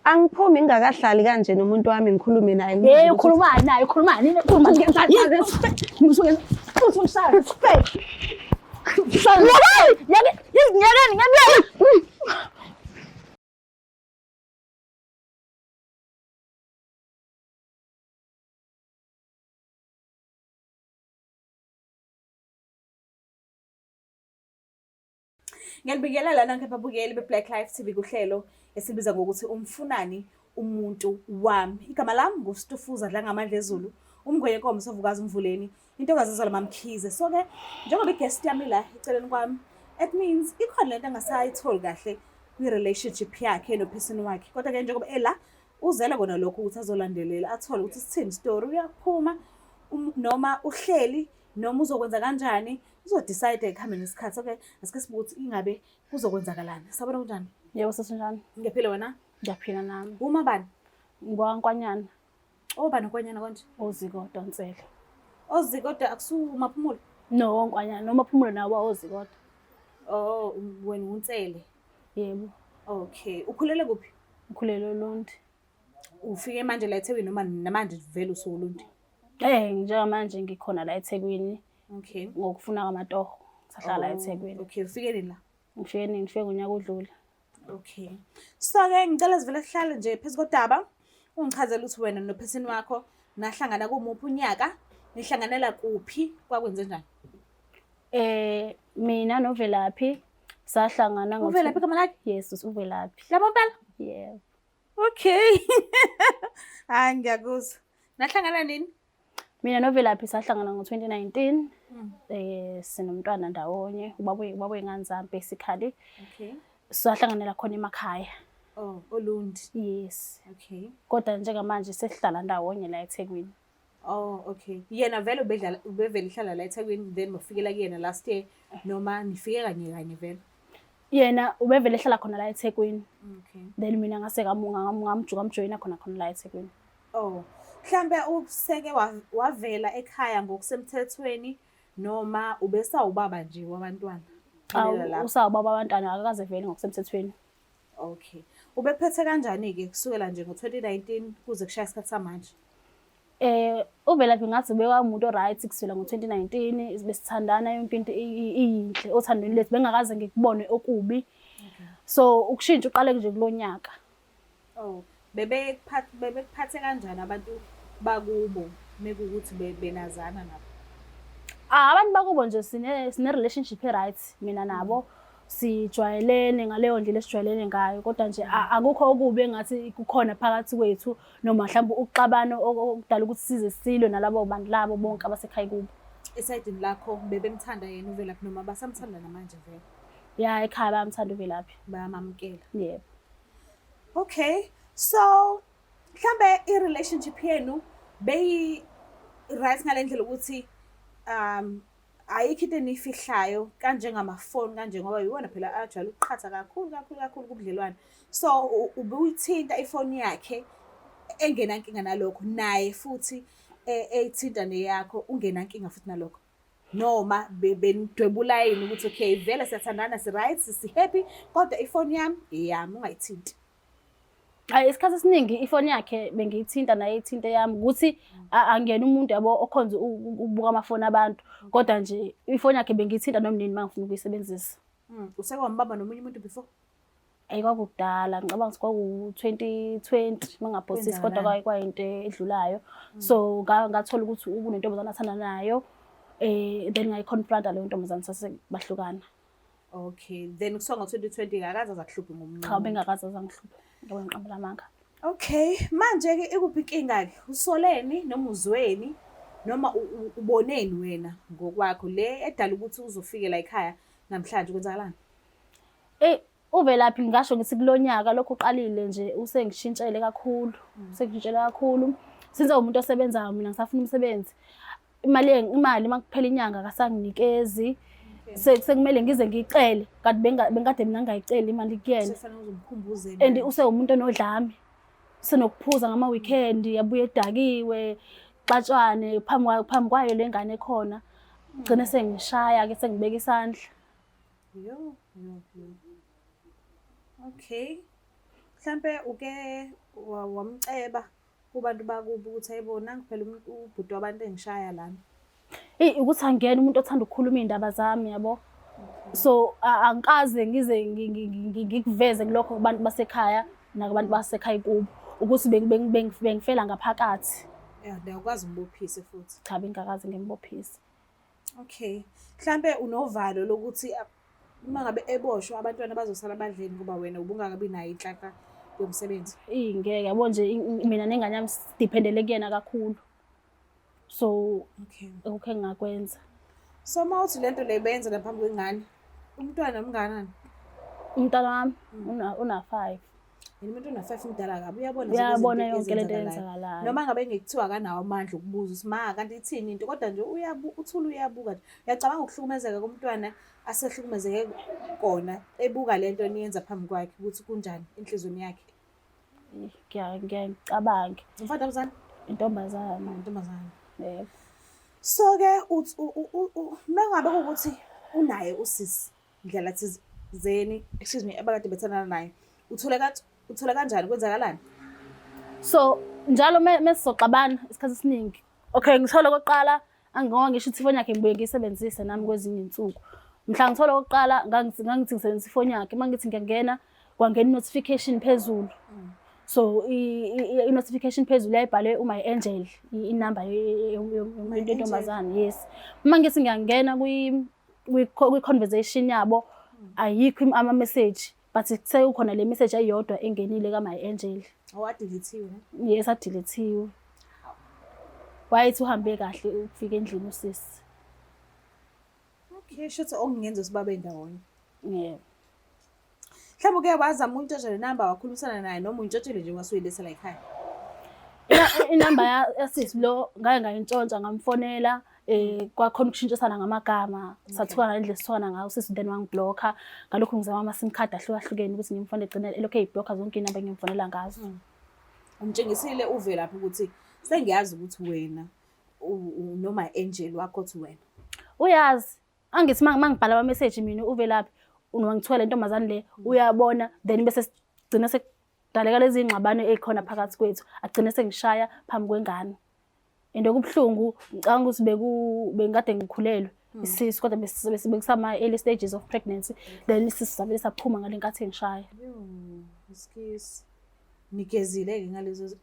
Angiphumi ngingakahlali kanje nomuntu wami ngikhulume naye. Ukhuluma naye, ukhuluma nini? Ukhuluma ngiyenzani? Ususa respect. Ngiyalibingelela nonke ababukeli be-Black Life TV kuhlelo esibiza ngokuthi umfunani umuntu wami. Igama lami nguStufuza Dlangamandla Zulu, umngwenya enkomo Savukazi Mvuleni, intokazi ezalwa maMkhize. So-ke njengoba i-guest yami la eceleni kwami, it means ikhona lento angasayitholi kahle kwi-relationship yakhe nophesini wakhe. Kodwa-ke njengoba ela uzela kona lokho ukuthi azolandelela athole ukuthi sithini story, uyaphuma noma uhleli noma uzokwenza kanjani, uzodecide ekuhambeni nesikhathi. Okay, asike sibuke ukuthi ingabe kuzokwenzakalani. Sabona kunjani? Yebo sesinjani? Ngiyaphila wena? Ngiyaphila nami. Uma bani? Ngwankwanyana. Obani okwanyana konje? Ozikoda Nsele. Ozikoda akusumaphumulo? No, nkwanyana nomaphumulo nawo ozikoda. Oh, wena uNtsele. Yebo. Okay, ukhulele kuphi? Ukhulele eLundi. Ufike manje la eThekwini noma namanje vele usuLundi? Njengamanje ngikhona la eThekwini. Okay. Ngokufuna amatoho. Sahlala la eThekwini. Okay, ufike nini la? Ngifike ngonyaka odlule. Okay. So-ke ngicela sivele sihlale nje phezu kodaba. Ungichazela ukuthi wena nophesini wakho nahlangana kumuphi unyaka, nihlanganela kuphi, kwakwenze njani? Mina noVelaphi sahlangana uVelaphi igama lakhe? Yes, uVelaphi. Yabo mpela? Yebo. Okay. Hayi ngiyakuzwa. Nahlangana nini? Mina noVelaphi sahlangana ngo-2019. Sinomntwana ndawonye, ubaba ingane zami basically. Okay. Sahlanganela khona emakhaya. Oh, Olundi. Yes. Okay. Kodwa njengamanje sesihlala ndawonye la eThekwini. Oh, okay. Yena vele ubevele ihlala la eThekwini then bafikela kuyena last year noma nifike kanye vele? Yena ubevele ehlala khona la eThekwini. Okay. Then mina ngase ngamjoyina khona la eThekwini. Oh. Mhlambe useke wavela ekhaya ngokusemthethweni noma ubesawubaba nje wabantwana? Usawubaba abantwana akakaze vele ngokusemthethweni. Okay. Ubephethe kanjani-ke kusukela nje ngo-2019 kuze kushaya isikhathi samanje? UVelaphi ngathi umuntu o-right kusukela ngo-2019, besithandana yonke into iyinhle othandweni lethu, bengakaze ngikubone okubi. So ukushintsha uqale nje kulonyaka. Oh, bebekuphathe kanjani abantu bakubo mekuwukuthi benazana nabo? Abantu bakubo nje sine relationship e-right mina nabo. Sijwayelene ngaleyo ndlela esijwayelene ngayo, kodwa nje akukho okubi engathi kukhona phakathi kwethu noma mhlawumbe ukuxabana okudala ukuthi size silwe nalabo bantu labo bonke abasekhaya kubo. Esayidini lakho bebemthanda yena uVelaphi noma basamthanda namanje vele? Ya, ekhaya bayamthanda uVelaphi. Bayamamkela? Yebo. Okay. So mhlambe i-relationship yenu beyi-right ngale ndlela ukuthi ayikho into enifihlayo kanjengamafoni kanje ngoba yiwona phela ajwayele ukuqhatha kakhulu kubudlelwane. So ubuyithinta ifoni yakhe engenankinga nalokho, naye futhi eyithinta neyakho ungenankinga futhi nalokho? Noma benidwebula yini ukuthi okay vele siyathandana si-right si-happy kodwa ifoni yami eyami ungayithinti? Isikhathi esiningi ifoni yakhe bengiyithinta naye ithinta yami ukuthi angena umuntu yabo okhonza ukubuka amafoni abantu, kodwa nje ifoni yakhe bengiyithinta noma nini mangifuna ukuyisebenzisa. Useke wambamba nomunye umuntu before? Kwakudala ngicabanga kwaku-2020 mangaphosisi kodwa kwayinto edlulayo. So ngathola ukuthi kunentombazane athanda nayo, then ngayiconfronta leyo ntombazane sase bahlukana. Okay, then kusuka ngo-2020 akakaze azakuhluphe ngomunye? Cha, bengakaze azangihluphe. Ngoba ngiqambela amanga. Okay, manje-ke ikuphi inkinga-ke? Usoleni noma uzweni noma uboneni wena ngokwakho le edala ukuthi uzofike la ekhaya namhlanje kwenzakalani? UVelaphi ngisho ngithi kulonyaka lokho uqalile nje usengishintshele kakhulu. Usengishintshele kakhulu. Since umuntu osebenzayo mina ngisafuna umsebenzi. Imali makuphela inyanga akasanginikezi. Sekumele ngize ngicele kanti bengade mina ngayicela imali kuyena. Kufanele uzomkhumbuze. And usewumuntu onodlame. Senokuphuza ngama-weekend, yabuye edakiwe, xatshwane phambi kwayo lengane ekhona. Gcine sengishaya-ke sengibeka isandla. Yo. Okay. Mhlampe uke wamceba kubantu bakubo ukuthi ayibona kuphela ubhuti wabantu engishaya lana. Ukuthi angene umuntu othanda ukukhuluma iy'ndaba zami yabo. So angikaze ngize ngikuveze kulokho kubantu basekhaya nakubantu basekhaya kubo ukuthi bengifela ngaphakathi. Yeah, ngiyakwazi ukubophise futhi. Cha, bengingakaze ngimbophise. Okay. Mhlampe unovalo lokuthi uma ngabe eboshwa abantwana bazosala badleni kuba wena ubungakabi nayo inhlaka yomsebenzi. Ngeke yabo nje mina nengane yami sidiphendele kuyena kakhulu. So okay engakwenza. So mawuthi lento le benza laphambi kwengane. Umntwana mnganani? Umntwana wami una 5. Yini umuntu una-5 umdala kabi uyabona yonke lento eyenzakalayo. Noma ngabe ngekuthiwa akanawo amandla okubuza ukuthi ma kanti ithini into kodwa nje uthula uyabuka nje. Uyacabanga ukuhlukumezeka komntwana asehlukumezeke kona ebuka lento niyenza phambi kwakhe ukuthi kunjani enhlizweni yakhe. Ngicabange. Umfana mzana? Intombazana. Yebo. So ke mengabe ukuthi unaye usisi ndlela thizeni abakade bethandana naye uthole kanjani kwenzakalani? So njalo mesizoxabana isikhathi esiningi. Okay, ngithola okokuqala angingoba ngisho ifoni yakhe ngibuye ngiyisebenzise nami kwezinye insuku. Mhla ngithola okokuqala ngangithi ngisebenzisa ifoni yakhe mangithi ngiyangena kwangena notification phezulu. So i-notification phezulu yayibhale uMy Angel inamba yomuntu entombazane. Yes. Uma ngithi ngiyangena kwi-conversation yabo ayikho ama message but sekukhona le message ayodwa engenile kaMy Angel. Awadeletiwe ne? Yes, adeletiwe. Wayethi uhambe kahle ukufika endlini usisi. Okay, shothi okungenza sibabe ndawonye. Yebo. Mhlawumbe uke wazama untshontsha le number wakhulumisana naye noma untshontshelwe nje wasuyilethela ekhaya. Inamba yasisi lo ngake ngayintshontsha ngamfonela kwakhona ukushintshisana ngamagama sathukana ngendlela sithona ngayo sisi then wangiblocker ngalokho ngizama ama sim card ahlukahlukene ukuthi ngimfonele egcina lokho eyiblocker zonke inamba engimfonela ngazo. Umtshengisile uvelaphi ukuthi sengiyazi ukuthi wena noma Angel wakho uthi wena. Uyazi angithi mangibhala ama message mina uvelaphi unwangithola intombazane le uyabona then bese sigcina sekudaleka lezi ingxabano ezikhona phakathi kwethu agcina sengishaya phambi kwengane. Into kubhlungu ngicabanga ukuthi bengikade ngikhulelwe isisi kodwa bese bekusama early stages of pregnancy then isisi sabe saphuma ngalenkathi engishaya. Excuse. Nikezile ke ngalezo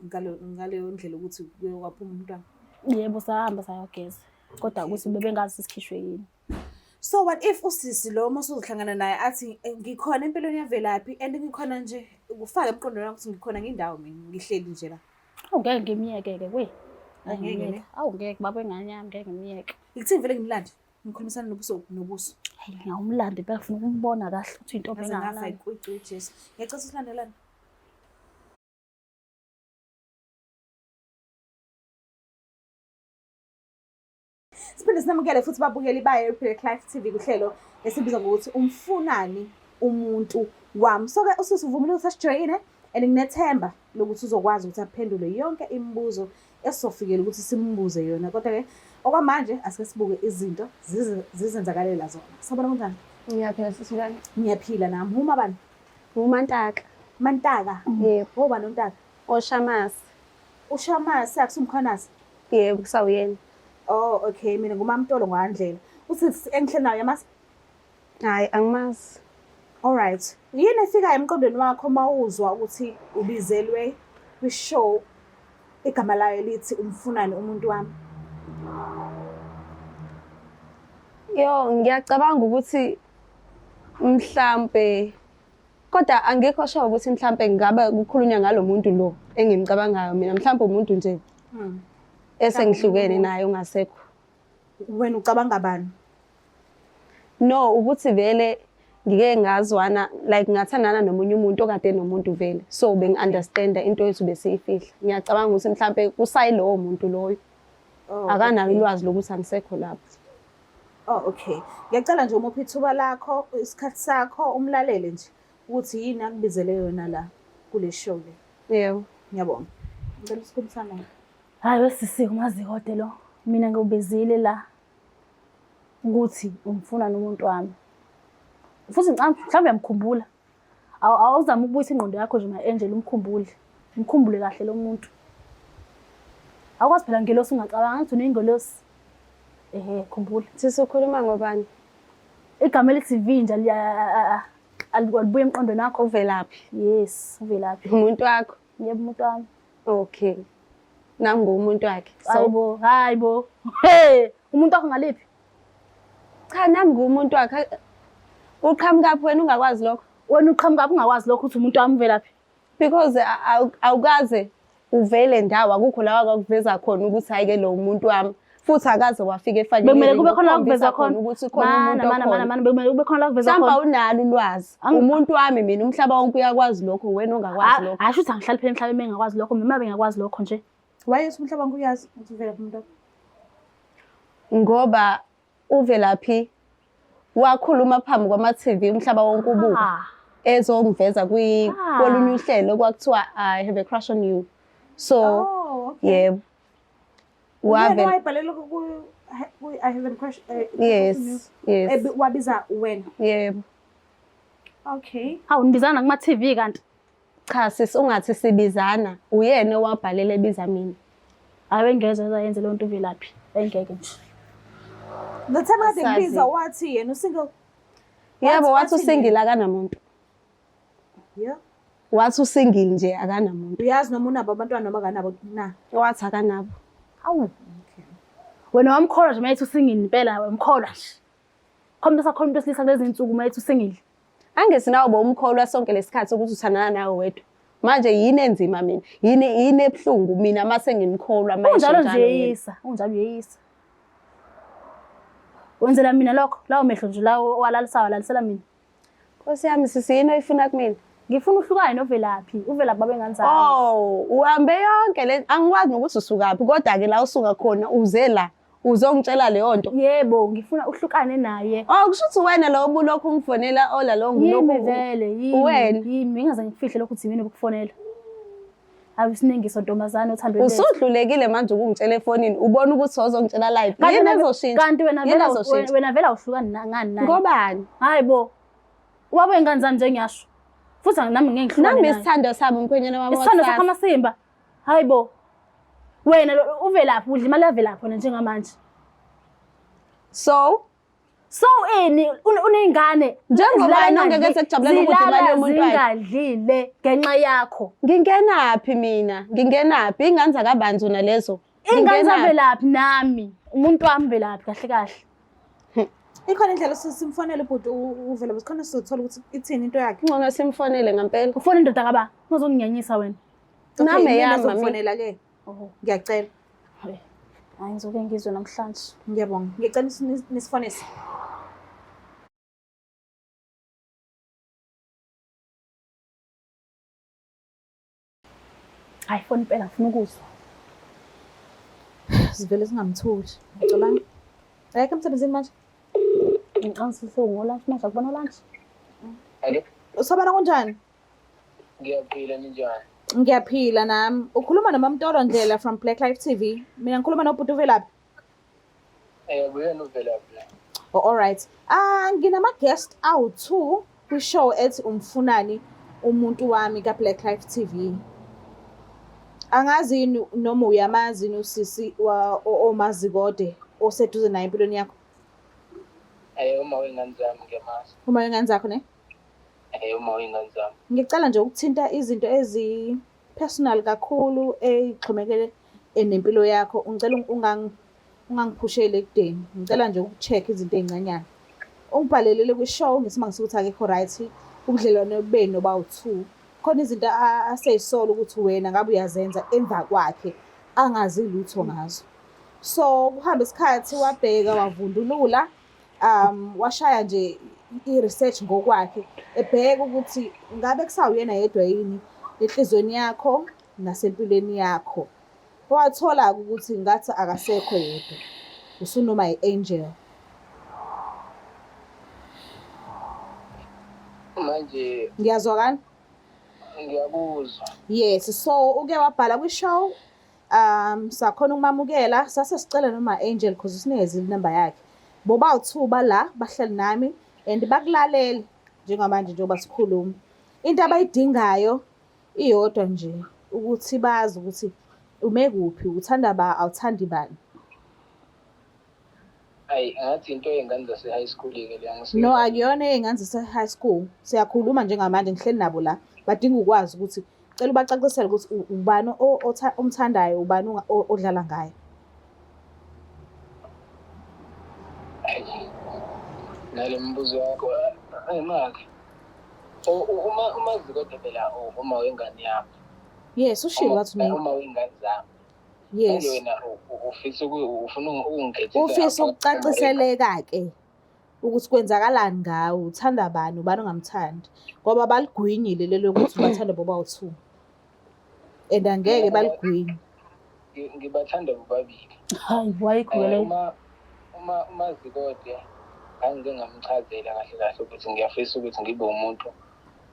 ngaleyo ndlela ukuthi kuyowaphuma umntwana. Yebo sahamba sayogeza kodwa ukuthi bebengazi isikhishwe yini. So what if usisi lo masuzohlangana naye athi ngikhona empilweni yavelaphi and ngikhona nje ukufaka emqondweni wakho ukuthi ngikhona ngindawo mina ngihleli nje la. Ngeke ngimiyeke ke we. Angeke. Ngeke baba engane yami ngeke ngimiyeke. Ngikuthi vele ngimlande ngikhulumisana nobuso. Hayi ngiyawumlanda befuna ukumbona kahle ukuthi into engana. Jesu. Ngiyacela silandelane. Siphinde sinamukele futhi babukeli bayo ePlack Life TV kuhlelo esibiza ngokuthi umfunani umuntu wami. So ke usisi uvumile ukuthi asijoyine and nginethemba lokuthi uzokwazi ukuthi aphendule yonke imibuzo esizofikela ukuthi simbuze yona. Kodwa ke okwamanje asike sibuke izinto zizenzakalela zona. Sabona kanjani? Ngiyaphila sisukani. Ngiyaphila nami. Uma bani? Umantaka. Mantaka. Yebo. Oba nontaka. Oshamasi. Ushamasi akusumkhonasi? Yebo kusawuyena. Oh okay mina ngumamtolo ngandlela. Uthi engihle nayo yamasi? Hayi angimazi. Alright. Yini efika emqondweni wakho mawuzwa ukuthi ubizelwe kwi-show igama layo lithi umfunani umuntu wami? Ngiyacabanga ukuthi mhlambe kodwa angikho sure ukuthi mhlambe ngabe kukhulunywa ngalomuntu lo engimcabangayo mina mhlambe umuntu nje esengihlukene naye ungasekho. Wena ucabanga bani? No ukuthi vele ngike ngazwana like ngathandana nomunye umuntu okade nomuntu vele so bengi-understanda into yethu besiyifihla. Ngiyacabanga ukuthi mhlambe kusayilowo muntu loyo akanalo ulwazi lokuthi angisekho lapho. Oh okay. Ngiyacela nje uma uphi ithuba lakho isikhathi sakho umlalele nje ukuthi yini akubizele yona la kule show le. Yebo. Ngiyabonga. Ngicela sikhulumisane naye. Hayi wesisi umazi kodwa lo mina ngubezile la ukuthi umfuna nomuntu wami. Futhi mhlawumbe uyamkhumbula. awuzama ukubuyisa ingqondo yakho nje ma-Angel umkhumbule kahle lo muntu. Awukwazi phela ngelosi ungacabanga ngathi uney'ngelosi. Khumbula. Sisi ukhuluma ngobani? Igama elithi Vinja alibuye emqondweni wakho. Uvelaphi? Yes, Uvelaphi. Umuntu wakho? Yebo, umuntu wami. Okay. Nami ngumuntu wakhe. Hayibo. Hey, umuntu wakho ngaliphi? Cha, nami ngumuntu wakhe. Uqhamuka wena ungakwazi lokho? Wena uqhamuka ungakwazi lokho uthi umuntu wami Uvelaphi? Because awukaze uvele ndawo akukho la wakuveza khona ukuthi hayike lo umuntu wami. Futhi akaze wafika efakile. Bekumele kube khona la kuveza khona ukuthi khona umuntu okhona. Mana bekumele kube khona la kuveza khona. Mhlawumbe unalo ulwazi. Umuntu wami mina umhlaba wonke uyakwazi lokho wena ongakwazi lokho. Asho ukuthi angihlali phela emhlabeni engakwazi lokho mina bengakwazi lokho nje. Wayethi umhlaba wonke uyazi ukuthi Uvelaphi umuntu. Ngoba Uvelaphi wakhuluma phambi kwama-TV umhlaba wonke ubuka. Ezongiveza kolunye uhlelo kwakuthiwa I have a crush on you. So yebo. Wayebhalela I have a crush. Yes. Wabiza wena. Yebo. Okay. Hawu nibizana kuma-TV kanti. Cha sisi ungathi sibizana uyena owabhalela ebiza mina. Hayi engeze ayenze le nto Uvelaphi. Engeke nje. The time kade ngibiza wathi yena usingle. Yebo wathi usingile akanamuntu. Yeah. Wathi usingile nje akanamuntu. Uyazi noma unabo abantwana noma kanabo na. Wathi akanabo. Hawu. Okay. Wena wamkholwa nje mayithi usingile impela wamkholwa nje. Khona sakhona into esilisa kulezi insuku mayithi usingile. Angesinawo bomkholwa sonke lesikhathi ukuthi uthandana nawe wedwa. Manje yini enzima mina? Yini ebhlungu mina mase ngimkholwa manje njalo. Unjalo nje yisa, unjalo yisa. Wenzela mina lokho, lawo mehlo nje lawo walalisela mina. Nkosi yami sisiyini oyifuna kumina? Ngifuna uhlukane noVelaphi. Uvelaphi babengenzani? Uhambe yonke le angikwazi nokuthi usukaphi kodwa ke la usuka khona uze la uzongitshela leyo nto. Yebo, ngifuna uhlukane naye. Kusho ukuthi wena lo bulokhu ungifonela ola lo ngilokhu. Yimi vele, yimi ngaze ngifihle lokho uthi yini ukufonela. Ayisinengiso ntombazana othandwe nje. Usudlulekile manje ukungitshela efonini ubona ukuthi uzongitshela live. Yini ezoshintsha? Kanti wena vela uhlukana ngani naye? Ngobani? Hayibo. Wabe ngenzani nje ngiyasho. Futhi nami ngeke ngihlukane naye. Nami isithando sami umkhwenyana wami. Isithando sakho amasimba. Hayibo. Wena Uvelaphi udla imali yaVelaphi wena njengamanje. So unengane njengoba nongeke sekujabulela ukuthi imali yomuntu wakhe zingadlile ngenxa yakho. Ngingenaphi mina? Ngingenaphi? Ingane zakabanzi nalezo. Ingane zaVelaphi nami. Umuntu wami Velaphi kahle kahle. Ikhona indlela simfonele ubhuti Uvelaphi sikhona sizothola ukuthi ithini into yakhe. Ngcono simfonele ngempela. Ufona indoda kaba uzonginyanyisa wena. Nami yami ngizomfonela ke. Ngiyacela. Hayi ngizoke ngizwe namhlanje. Ngiyabonga. Ngicela nisifonese. Hayi phone impela ngifuna ukuzwa. Sivele singamtholi. Ngicabanga. Ayikho emsebenzini manje. Ngiqanisise ngolunch manje akubona lunch. Hello. Usabana kanjani? Ngiyaphila ninjani? Ngiyaphila nami. Ukhuluma noMamtolo Ndlela from Black Life TV. Mina ngikhuluma nobhuti Uvelaphi. Uyena Uvelaphi. Oh, all right. Nginama guest awu2 kwi-show ethi umfunani umuntu wami ka Black Life TV. Angazi noma uyamazi usisi oMazikode oseduze naye empilweni yakho. Uma wengane zami ngiyamazi. Uma wengane zakho ne? Uma wengane zami. Ngicela nje ukuthinta izinto ezi personal kakhulu exhomekele nempilo yakho. Ngicela ungangiphushele ekudeni. Ngicela nje ukucheck izinto ezincanyana. Ungibhalelele kwi-show ngisima ngisukuthi akekho right. Ubudlelwane benu noba2. Khona izinto aseyisolo ukuthi wena ngabe uyazenza emva kwakhe angazi lutho ngazo. So kuhamba isikhathi wabheka wavundulula washaya nje i-research ngokwakhe ebheka ukuthi ngabe kusawuyena yedwa yini enhlizweni yakho nasempilweni yakho. Wathola ukuthi ngathi akasekho yedwa. Usunoma i-angel. Manje ngiyazwakala. Ngiyakuzwa. Yes, so uke wabhala kwi-show sakhona ukumamukela sase sicela noma Angel because usinikeze inamba yakhe. Boba u2 bala bahleli nami and bakulalela njengamanje njengoba sikhuluma. Into abayidingayo iyodwa nje ukuthi bazi ukuthi ume kuphi, uthanda ba awuthandi bani. Ayi ngathi into ey'ngane zase-high school-ke le angisiyo. No, akuyona ey'ngane zase-high school. Siyakhuluma njengamanje ngihleli nabo la. Badinga ukwazi ukuthi cela ubacacisele ukuthi ubani omthandayo, ubani odlala ngayo. Ayi nale mbuzo yakho ayimaki. Uma zikode phela uma wengane yami. Yes, ushilo wathi mina. Uma wengane zami. Yes. Manje wena ufuna ukungikhethisa. Ufisa ukucaciseleka-ke ukuthi kwenzakalani ngawe, uthanda bani, ubani ongamthandi. Ngoba baligwinyile lelo ukuthi ubathanda bobawu-2. And angeke baligwinye. Ngibathanda bobabili. Hayi, wayikhulele. Uma zikode angike ngamchazela kahle kahle ukuthi ngiyafisa ukuthi ngibe umuntu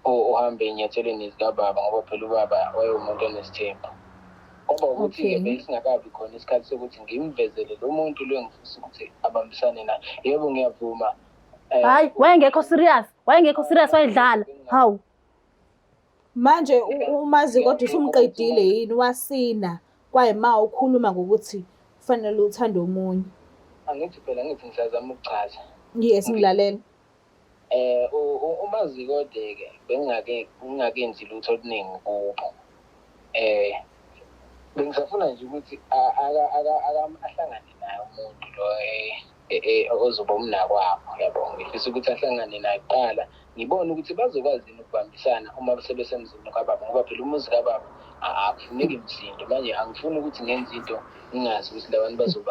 ohambe enyathelweni zikababa ngoba phela ubaba wayewumuntu onesithembu. Ngoba ukuthi-ke besingakabi khona isikhathi sokuthi ngimvezele lo muntu lo engifisa ukuthi abambisane naye. Yebo ngiyavuma. Hayi, wayengekho serious wayedlala. Hawu. Manje umazi kodwa usumqedile yini wasina kwayima ukhuluma ngokuthi kufanele uthande omunye. Angithi phela ngithi ngisazama ukuchaza. Yes, ngilalela. Umazikode-ke bengingakenzi lutho oluningi kubo. Bengisafuna nje ukuthi ahlangane naye umuntu lo ozoba umnakwabo, yabo. Ngifisa ukuthi ahlangane naye kuqala ngibone ukuthi bazokwazi ukubambisana uma sebesemzini kababa ngoba phela umuzi kababa akufuneki msindo. Manje angifuni ukuthi ngenze into ngingazi ukuthi labantu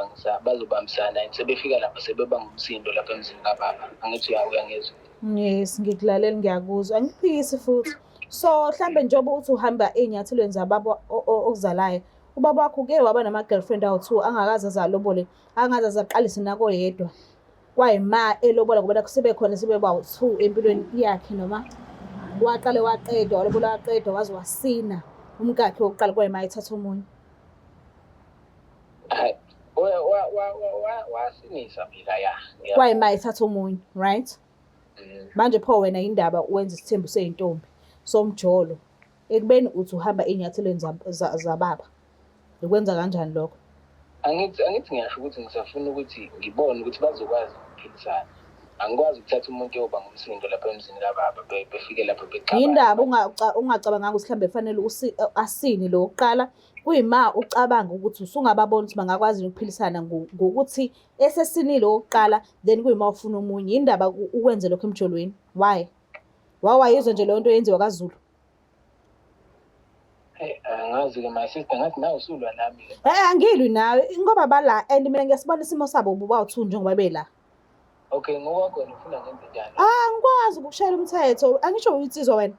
bazobambisana and sebefika lapha sebebanga umsindo lapha emzini kababa. Angithi uyangezwa. Yes, ngikulalela ngiyakuzwa. Angiphikisi futhi. So mhlambe njengoba uthi uhamba ey'nyathelweni zababa okuzalayo, ubaba wakho uke waba nama-girlfriend awu-2 angakaze azalobole, angakaze azaqalise nako yedwa. Kwayima elobola ngoba sebekhona sebebawu-2 empilweni yakhe noma waqala waqeda walobola waqeda waze wasina umkakhe wokuqala kwayima ethatha omunye. Hayi wasinisa phela ya. Kwayima ethatha omunye, right? Manje pho wena indaba wenza isithembu seyintombi somjolo ekubeni uthi uhamba ey'nyathelweni zababa. Ukwenza kanjani lokho? Angithi ngiyasho ukuthi ngisafuna ukuthi ngibone ukuthi bazokwazi ukuphilisana. Angikwazi ukuthatha umuntu oyoba ngumsindo lapha emzini kababa befike lapho beqaba. Yindaba ungacabanga ukuthi mhlambe kufanele asine lo wokuqala kuyima ucabanga ukuthi usungababona ukuthi bangakwazi ukuphilisana ngokuthi esesinile owokuqala then kuyima ufuna omunye. Yindaba ukwenze lokho emjolweni. Why? Wayizwa nje leyo nto yenziwa kaZulu. Angazi-ke my sister ngathi nawe usulwa nami-ke. Angilwi nawe ngoba bala and mina ngiyasibona isimo sabo bobawu-2 njengoba bela. Okay, ngokwakho ufuna ngenze njani? Angikwazi ukushayela umthetho. Angisho uyinsizwa wena.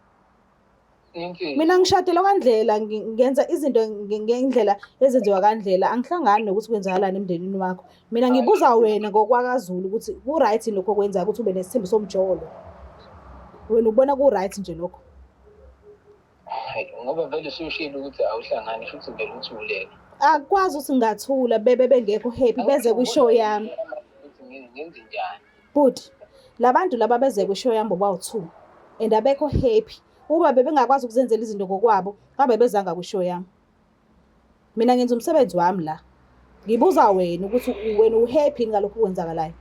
Mina ngishadela kwandlela ngenza izinto ngendlela ezenziwa kandlela. Angihlangani nokuthi kwenzakalani emndenini wakho. Mina ngibuza wena ngokwakaZulu ukuthi ku-right lokho okwenzayo ukuthi ube nesithembu somjolo. Wena ubona ku-right nje lokho. Hayi ngoba vele usushilo ukuthi awuhlangani futhi vele uthuleke. Akwazi ukuthi ngingathula bengekho happy beze kwishow yami. Ngenze njani? But labantu laba beze kwishow yami bobawu-2 and abekho happy. Uba bebengakwazi ukuzenzela izinto ngokwabo, ngabe bezanga kwishow yami. Mina ngenza umsebenzi wami la. Ngibuza wena ukuthi wena uhappy ngalokho kwenzakalayo.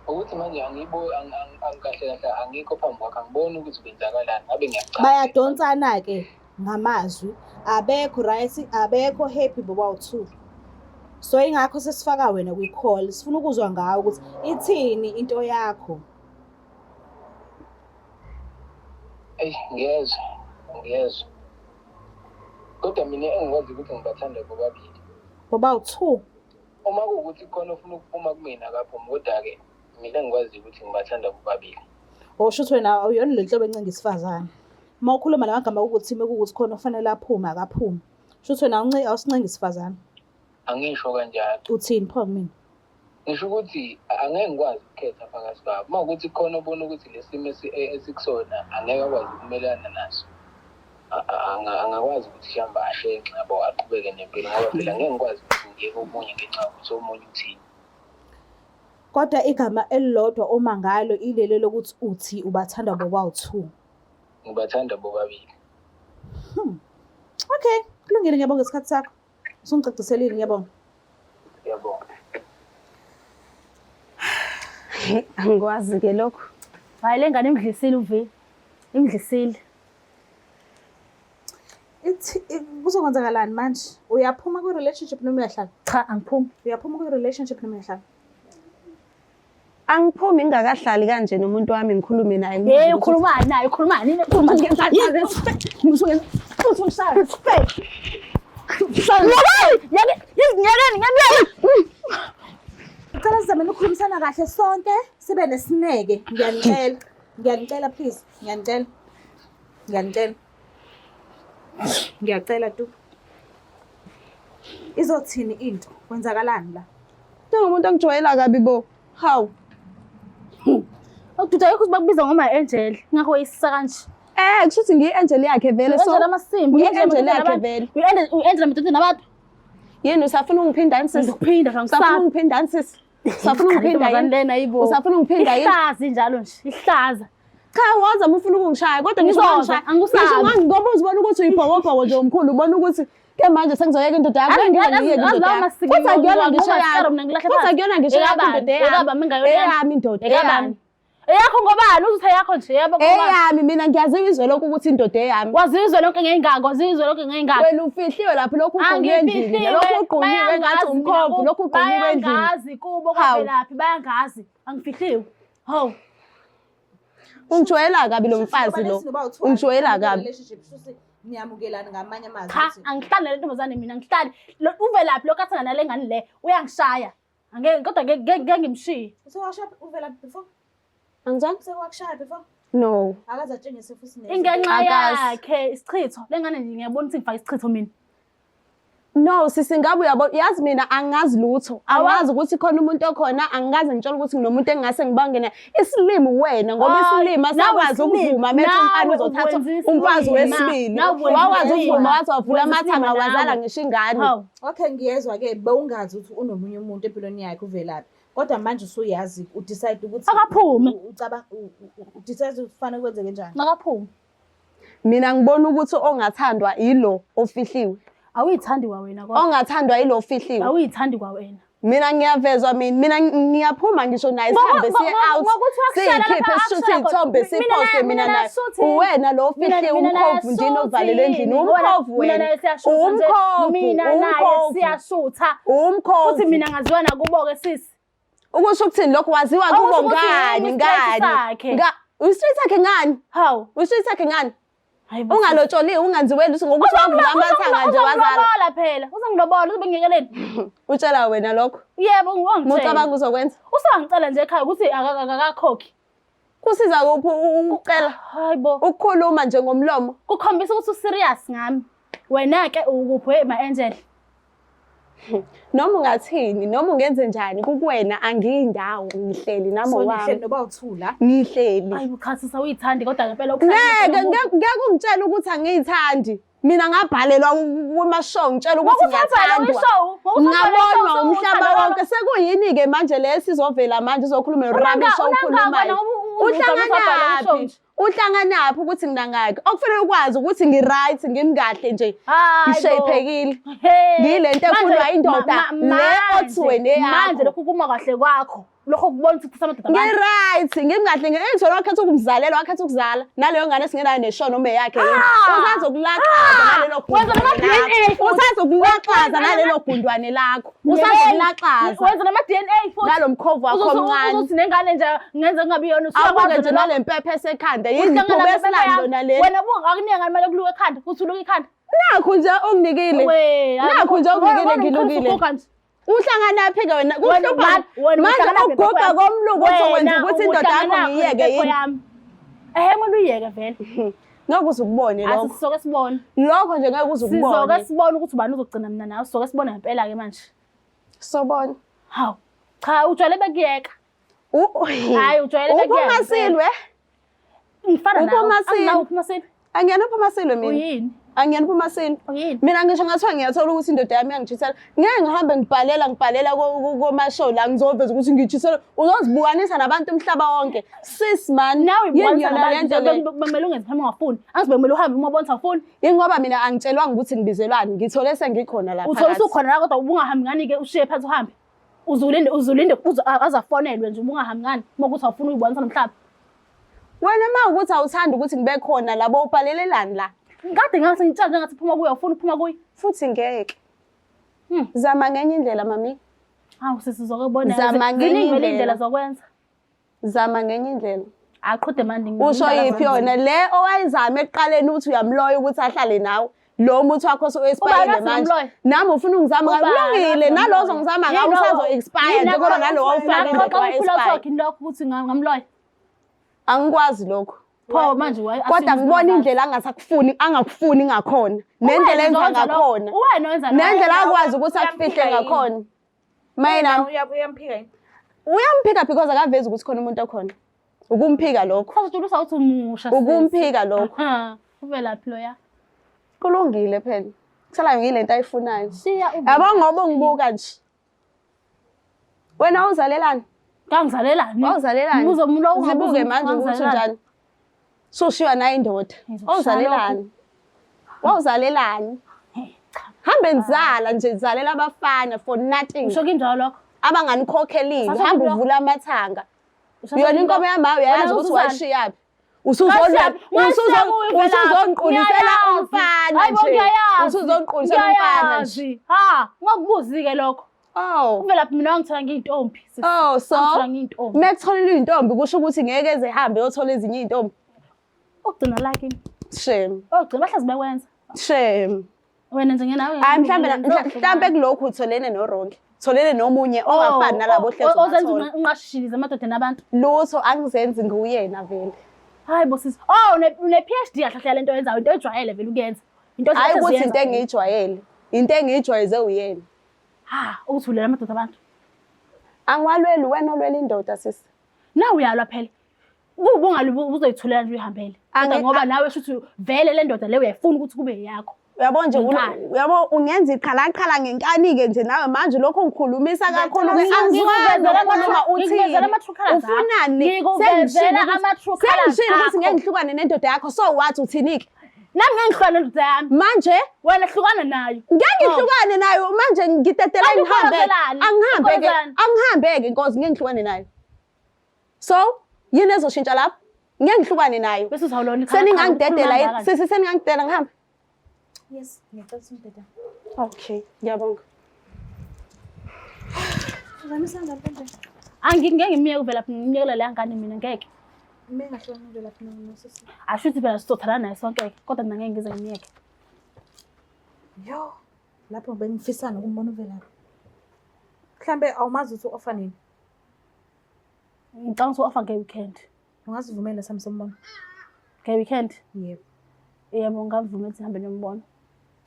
Ukuthi manje angikahle angikho phambi kwakho angiboni ukuthi kwenzakalani. Ngabe ngiyacabanga. Bayadonsana-ke ngamazwi. Abekho right, abekho happy bobawu-2. So ingakho sesifaka wena kwi-call. Sifuna ukuzwa ngawe ukuthi ithini into yakho. Ngiyezwa. Kodwa mina engikwazi ukuthi ngibathanda bobabili. Bobawu-2. Uma kuwukuthi khona ufuna ukuphuma kumina kaphuma kodwa-ke mina ngikwazi ukuthi ngibathanda bobabili. Shuthi wena awuyona le nhlobo encenga isifazane. Uma ukhuluma namagama ukuthi mekuwukuthi khona ufanele aphume akaphume. Shuthi wena awusincenga isifazane. Angisho kanjalo. Uthini pho kumina? Ngisho ukuthi angeke ngikwazi ukukhetha phakathi kwabo. Uma ukuthi khona ubona ukuthi lesimo esikusona angeke akwazi ukumelana naso. Angakwazi ukuthi shamba ashenxe yabo aqhubeke nempilo ngoba phela ngeke ngikwazi ukuthi ngiyeke omunye ngenxa yokuthi omunye uthini. Kodwa igama elilodwa uma ngalo ilele lokuthi uthi ubathanda bobawu-2. ngibathanda bobabili. Okay, kulungile, ngiyabonga isikhathi sakho. Usungicaciselile, ngiyabonga. Ngiyabonga. Angikwazi-ke lokho. Hayi le ngane imdlisile uve. Imdlisile. Kuzokwenzakalani manje? Uyaphuma kwi-relationship noma uyahlala? Cha, angiphumi. Uyaphuma kwi-relationship noma uyahlala? Angiphumi ngingakahlali kanje nomuntu wami ngikhulume naye. Hey, ukhuluma naye, ukhuluma nini? Ukhuluma ngiyenzani? Ngisuke usushaya. Ucela sizameni ukukhulumisana kahle sonke, sibe nesineke. Ngiyanicela. Ngiyanicela please. Ngiyanicela. Ngiyanicela. Ngiyacela tu. Izothini into? Kwenzakalani la? Njengomuntu angijwayela kabi bo. Hawu. Ukududa yekho bakubiza ngoma Angel. Ngakho isisa kanje. Kusho ukuthi ngiyi-angel yakhe vele. Angel amasimbi. Ngiyi-angel yakhe vele. U-Angel amadoda nabantu. Yini usafuna ungiphinda nsisi? Ngikuphinda ngisafuna Usafuna ungiphinda nsisi? Usafuna ungiphinda yini? lena yibo. Usafuna ungiphinda yini? Ihlazi njalo nje. Ihlaza. Cha wazama ufuna ukungishaya kodwa Ngizoza, angisabi. ngoba uzibona ukuthi uyibhokobhoko nje omkhulu ubona ukuthi ke manje sengizoyeka indoda yakho futhi akuyona ngisho yami indoda eyami. Eyakho ngobani uthi yakho nje yabo ngobani? Eyami mina ngiyaziwa izwe lokho ukuthi indoda eyami. Wazizwe lonke ngeyinganga, wazizwe lonke ngeyinganga. Wena ufihliwe lapho lokhu ugqoke endlini, lokhu ugqokiwe ngathi umkhomvu, lokhu ugqokiwe endlini. Bayangazi kubo kwavelaphi, bayangazi. Angifihliwe. Hawu. Ungijwayela kabi lo mfazi lo. Ungijwayela kabi. Niyamukelana ngamanye amazwi. Cha, angihlali lentombazane mina, ngihlali. Uvelaphi lokho athanda nale ngane le, uyangishaya. Angeke kodwa ngeke ngimshiye. Usewashaya uvelaphi before? Angithi? Usewashaya before? No. Akaze atshengise futhi Ingenxa yakhe isichitho. Lengane nje ngiyabona ukuthi ngifaka isichitho mina. No, sisi ngabe uyabo yazi mina angazi lutho. Awazi ukuthi khona umuntu okhona, angikaze ngitshela ukuthi nginomuntu engase ngibangene isilimo wena ngoba isilimo asakwazi ukuvuma methi umfana uzothatha umfazi wesibili. Wawazi ukuvuma wathi wavula amathanga wazala ngisho ingane. Okay, ngiyezwa ke bewungazi ukuthi unomunye umuntu empilweni yakhe uvelaphi. Kodwa manje usuyazi udecide ukuthi akaphume. Ucabanga udecide ufana kwenze kanjani? Akaphume. Mina ngibona ukuthi ongathandwa yilo ofihliwe. Awuyithandi kwa wena kodwa. Ongathandwa yilo ofihliwe. Awuyithandi kwa wena. Mina ngiyavezwa mina ngiyaphuma ngisho naye sihambe siye out. Siyikhiphe sishuthi ithombe siposte mina naye. Uwena lo ofihliwe umkhovu ndini ovalele endlini. Umkhovu wena. Umkhovu. Mina naye siyashutha. Umkhovu. Futhi mina ngaziwa nakubo-ke sisi. Ukusho ukuthini lokho waziwa kubo ngani? Uyisitreet sakhe ngani? Hawu. Uyisitreet sakhe ngani? Ungalotsholiwe unganziweli ukuthi ngokuthi wavula amathanga nje wazala. Uzangilobola phela. Uzangilobola ube ngiyekeleni. Utshela wena lokho? Yebo ngongitshela. Mucabanga uzokwenza? Usangicela nje ekhaya ukuthi akakakhokhi. Kusiza kuphi ucela? Hayibo. Ukukhuluma nje ngomlomo. Kukhombisa ukuthi userious ngami. Wena ke ukuphi my angel? Noma ungathini noma ungenze njani kukuwena angiyindawo ngihleli nami wami. Nihleli noba uthula. Ngihleli. Hayi ukhathisa uyithandi kodwa ngempela ngeke ungitshela ukuthi angiyithandi. Mina ngabhalelwa kuma-show ngitshela ukuthi ngiyathandwa. Ngabonwa umhlaba wonke sekuyini ke manje le sizovela manje uzokhuluma rubbish okhulumayo. Uhlanganaphi? Uhlanganaphi ukuthi nginangaki? Okufanele ukwazi ukuthi ngi-right ngimkahle nje. Ngishayiphekile. Ngilento ekhulwa indoda le othi wena eyakho. Manje lokhu kuma kahle kwakho. Lokho kubona ukuthi amadoda abantu. Ngi-right ngimkahle ngenzwe wakhetha ukumzalela wakhetha ukuzala. Naleyo ngane singenayo neshono noma eyakhe yini. Usazokulaqaza nalelo gundwane. Usazokulaqaza nalelo gundwane lakho. Usazokulaqaza. Wenza nama-DNA futhi. Nalomkhovu wakho omncane. Uzothi nengane nje ngenze kungabi yona usuyakwazi nje nalempepho esekhanda yini iphube esilando nale. Wena bungakuningi manje kuluka ekhanda futhi uluka ikhanda. Nakho nje onginikile. Nakho nje onginikile ngilukile. Uhlanganaphi ke wena? Kuhlupha manje ugoqa komluko okwenza ukuthi indoda yakho ngiyeke yini? Ngeke uyiyeke vele. Ngeke uzukubone lokho. Asisoke sibone. Lokho nje ngeke uzukubone. Sizoke sibone ukuthi ubani uzogcina mina nawe. Sizoke sibone ngempela ke manje. Sobona. Hawu. Cha ujwayele bekuyeka. Hayi ujwayele bekuyeka. Uphumasilwe? Ngifana nawe. Uphumasilwe? Uphumasilwe. Angiyena uphumasilwe mina. Uyini? angiyena uPhumasini. Yini? Mina ngisho ngathiwa ngiyathola ukuthi indoda yami iyangitshisela. Ngeke ngihambe ngibhalela koma-show la ngizoveza ukuthi ngitshisela. Uzozibukanisa nabantu umhlaba wonke. Sis man. Nawe yini ibonisa yona lento le? nabantu bekumele ungenzi phela ungafuni. Angithi bekumele uhambe uma ubona awufuni. Ingoba mina angitshelwanga ukuthi ngibizelwani. Ngithole sengikhona lapha. Uthola usukhona la kodwa ubungahambi ngani ke ushiye phansi uhambe. Uzulinde azafonelwe nje ubungahambi ngani uma ukuthi awufuna uyibonisa nomhlaba. Wena ma ukuthi awuthanda ukuthi ngibe khona labo ubhalelelani la. Ngade ngathi ngitshanje ngathi phuma kuyo ufuna uphuma kuyi. Futhi ngeke. Zama ngenye indlela mami. Hawu sesizokubona. Zama ngenye indlela indlela zokwenza. Zama ngenye indlela. Aqhude manje Usho yiphi yona le owayizama ekuqaleni ukuthi uyamloya ukuthi ahlale nawe. Lo muthi wakho expire manje. Nami ufuna ungizama kulungile nalozo ngizama ngawo usazo expire njengoba nalowo ufake ngokwa expire. talking lokho ukuthi ngamloya. Angikwazi lokho. Pho manje Kodwa ngibona indlela angakufuni ngakhona. Nendlela enza ngakhona. Wena wenza Nendlela akwazi ukuthi akufihle ngakhona. Mayena uyamphika yini? uyamphika because akavezi ukuthi khona umuntu okhona. Ukumphika lokho. Uzotshulisa ukuthi umusha. Ukumphika lokho. Uvelaphi loya? Kulungile phela. Kusalayo ngilento ayifunayo. Siya Yabo ngoba ungibuka nje. Wena uzalelani? Ngangizalelani? Wawuzalelani? Ubuzo umuntu Zibuke manje ukuthi njani. Sushiwa nayo indoda. Wawuzalelani? Wawuzalelani? Hambe nizala nje zalela abafana for nothing. Usho kinjalo lokho. Abanganikhokhelile. Hamba uvula amathanga. Yona inkomo yami uyayazi ukuthi wayishiyaphi. Usuzonqulisela umfana nje. Usuzonqulisela umfana nje. Ha, ngokubuzike lokho. Oh. Uvelaphi mina ngithola ngiyintombi. Oh, so ngithola ngiyintombi. mekutholile intombi kusho ukuthi ngeke eze hambe yothola ezinye intombi. Ukugcina like Shame. ogcina bahlazi bekwenza. Shame. Wena nje ngenawe. Hayi mhlambe kulokho utholene noronke. Tholene nomunye ongafani nalabo hlezo. Ozenza unqashishilize amadoda nabantu. Lutho angizenzi nguyena vele. Hayi bosisi. Oh une PhD yahlahla lento yenzayo into ejwayele vele ukuyenza. Into hayi ukuthi into engiyijwayele. Into engiyijwayeze uyena. Ha, ukuthi ulela amadoda abantu. Angiwalweli wena olwela indoda sisi. Na uyalwa phela. Ubungali uzoyithulela nje uyihambele. Kodwa ngoba nawe shuthi vele le ndoda le uyayifuna ukuthi kube yakho. Uyabo nje uyabo ungenza iqhala ngenkani ke nje nawe manje lokho ngikhulumisa kakhulu angizwani noma uthi ufunani ngikuvezela ama-true colors sengishilo ukuthi ngeke ngihlukane nendoda yakho so wathi uthiniki nami ngeke ngihlukane nendoda yami manje wena hlukana nayo ngeke ngihlukane nayo manje ngitetela angihambeke inkosi ngeke ngihlukane nayo so yini ezoshintsha lapho ngeke ngihlukane nayo bese uzawulona seningangidedela yini seningangidedela ngihamba. Yes, ngiyacela umdeda. Okay, ngiyabonga. Uzamisana lapha nje. Ngeke ngimiyeke uvelaphi ngimiyekela la ngane mina ngeke. Mina ngahlona uvelaphi nosisi. Ashuthi phela sitothala naye sonke kodwa mina ngeke ngize ngimiyeke. Yo, lapho bengifisana ukumbona uvelaphi. Mhlambe awumazi ukuthi u-offer nini? Ngicanga ukuthi u-offer nge-weekend. Ungazivumela sami sombona? Nge-weekend? Yebo. Yebo ngavuma ukuthi ngihambe nombono.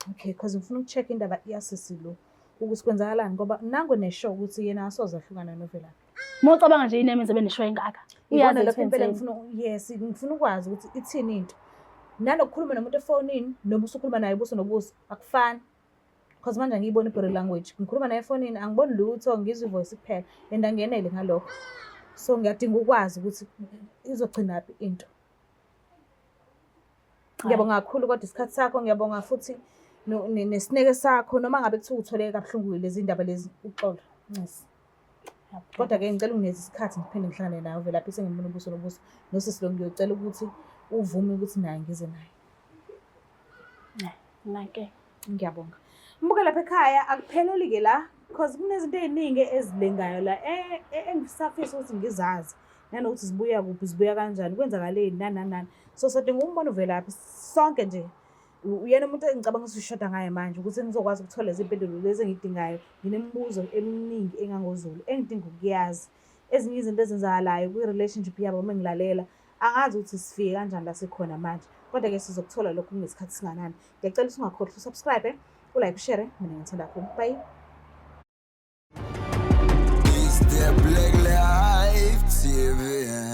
Okay, because ngifuna ukucheck indaba iyasisi lo ukuthi kwenzakalani ngoba nangu neshow ukuthi yena asoze ahlukana novelaphi. Mocabanga nje yini emenze beneshow engaka. Uyazi lokho impela ngifuna ukwazi ukuthi ithini into. Nanokukhuluma nomuntu efonini noma usukhuluma naye ubuso nobuso akufani. Because manje ngiyibona i-body language. Ngikhuluma naye efonini angiboni lutho ngizwe ivoice kuphela and angenele ngalokho. So ngiyadinga ukwazi ukuthi izogcina phi into. Ngiyabonga kakhulu kodwa isikhathi sakho ngiyabonga futhi nesineke sakho noma ngabe kuthiwa utholeke kabuhlungu lezi ndaba lezi uxolo nqisi kodwa ke ngicela ungineze isikhathi ngiphinde ngihlangane nawe velaphi sengibona ubuso nobuso nosisi lo ngiyocela ukuthi uvume ukuthi naye ngize naye nake ngiyabonga mbuke lapha ekhaya akupheleli ke la because kunezinto eziningi ezilengayo la engisafisa ukuthi ngizazi nanokuthi zibuya kuphi zibuya kanjani kwenzakaleni nani so sadinga umbona uvelaphi sonke nje uyena umuntu engicabanga ukuthi ushoda ngaye manje ukuthi ngizokwazi ukuthola lezi impendulo lezi engidingayo nginemibuzo eminingi engangozulu engidinga ukuyazi ezinye izinto ezenzakalayo kwi-relationship yabo uma ngilalela angazi ukuthi sifike kanjani la sikhona manje kodwa ke sizokuthola lokho ngesikhathi singanani ngiyacela ukuthi ungakhohlwa usubscribe ulike share mina ngithanda kakhulu bye. It's the Black Life TV.